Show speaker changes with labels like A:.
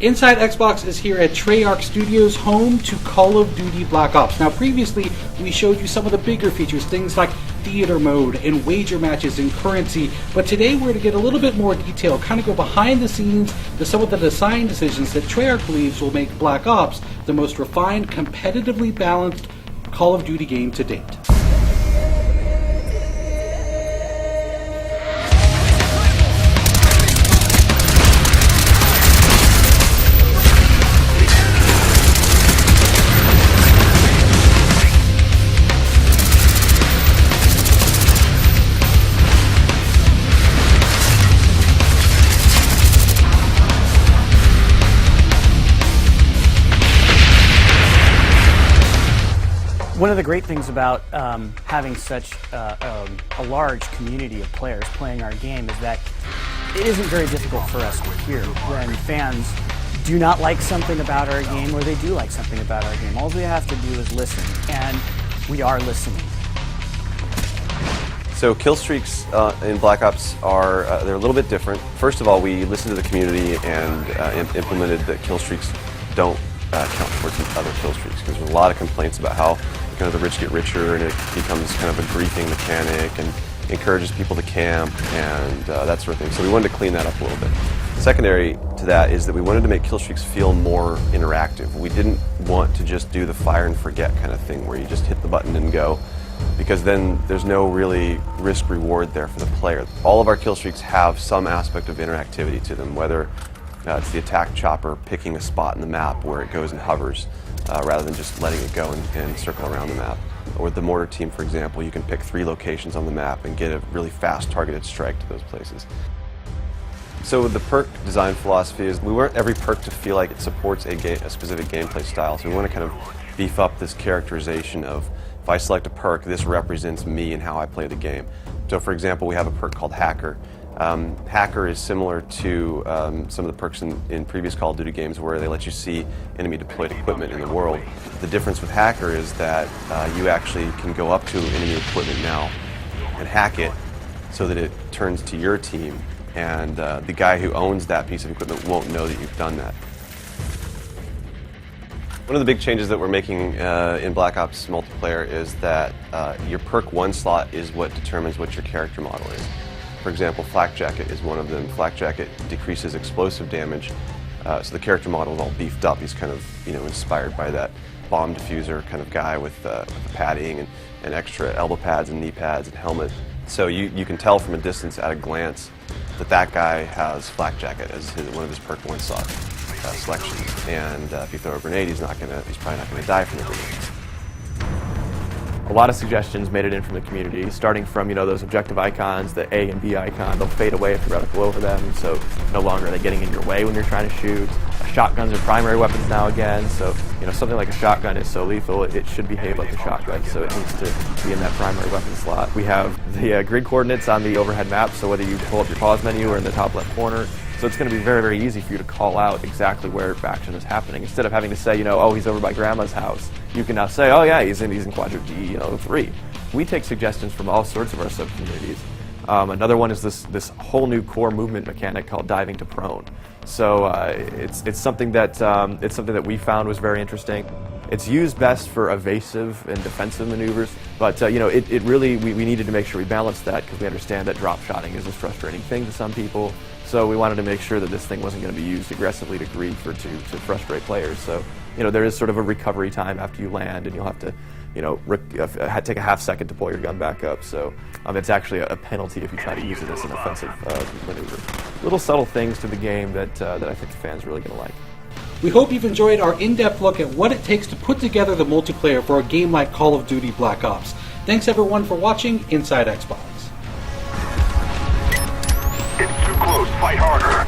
A: Inside Xbox is here at Treyarch Studios, home to Call of Duty Black Ops. Now, previously, we showed you some of the bigger features, things like theater mode and wager matches and currency, but today we're going to get a little bit more detail, kind of go behind the scenes to some of the design decisions that Treyarch believes will make Black Ops the most refined, competitively balanced Call of Duty game to date.
B: One of the great things about having such a large community of players playing our game is that it isn't very difficult for us to hear when fans do not like something about our game or they do like something about our game. All we have to do is listen, and we are listening.
C: So kill streaks in Black Ops are they're a little bit different. First of all, we listened to the community and implemented that kill streaks don't count towards other kill streaks, because there's a lot of complaints about how kind of the rich get richer and it becomes kind of a griefing mechanic and encourages people to camp and that sort of thing. So we wanted to clean that up a little bit. Secondary to that is that we wanted to make kill streaks feel more interactive. We didn't want to just do the fire and forget kind of thing where you just hit the button and go, because then there's no really risk reward there for the player. All of our kill streaks have some aspect of interactivity to them, whether it's the attack chopper picking a spot in the map where it goes and hovers rather than just letting it go and circle around the map. Or the mortar team, for example, you can pick 3 locations on the map and get a really fast targeted strike to those places. So the perk design philosophy is we want every perk to feel like it supports a specific gameplay style. So we want to kind of beef up this characterization of, if I select a perk, this represents me and how I play the game. So for example, we have a perk called Hacker. Hacker is similar to some of the perks in previous Call of Duty games where they let you see enemy deployed equipment in the world. The difference with Hacker is that you actually can go up to enemy equipment now and hack it so that it turns to your team, and the guy who owns that piece of equipment won't know that you've done that. One of the big changes that we're making in Black Ops multiplayer is that your perk 1 slot is what determines what your character model is. For example, Flak Jacket is one of them. Flak Jacket decreases explosive damage, so the character model is all beefed up. He's kind of, inspired by that bomb diffuser kind of guy with the padding and extra elbow pads and knee pads and helmet. So you can tell from a distance at a glance that guy has Flak Jacket as one of his perk 1 slot selections. And if you throw a grenade, he's probably not going to die from the grenade.
D: A lot of suggestions made it in from the community, starting from those objective icons, the A and B icon. They'll fade away if you reticle over them, so no longer are they getting in your way when you're trying to shoot. Shotguns are primary weapons now again, so something like a shotgun is so lethal, it should behave like a shotgun, so it needs to be in that primary weapon slot. We have the grid coordinates on the overhead map, so whether you pull up your pause menu or in the top left corner, so it's going to be very, very easy for you to call out exactly where action is happening. Instead of having to say, oh, he's over by Grandma's house, you can now say, oh yeah, he's in quadrant D, 3. We take suggestions from all sorts of our sub-communities. Another one is this whole new core movement mechanic called diving to prone. So it's something that we found was very interesting. It's used best for evasive and defensive maneuvers, but it really we needed to make sure we balanced that, because we understand that drop shotting is a frustrating thing to some people. So we wanted to make sure that this thing wasn't going to be used aggressively to grief or to frustrate players. So there is sort of a recovery time after you land, and you'll have to take a half second to pull your gun back up. So it's actually a penalty if you try to use it as an offensive maneuver. Little subtle things to the game that I think the fans are really going to like.
A: We hope you've enjoyed our in-depth look at what it takes to put together the multiplayer for a game like Call of Duty Black Ops. Thanks everyone for watching Inside Xbox.
E: It's too close. Fight harder.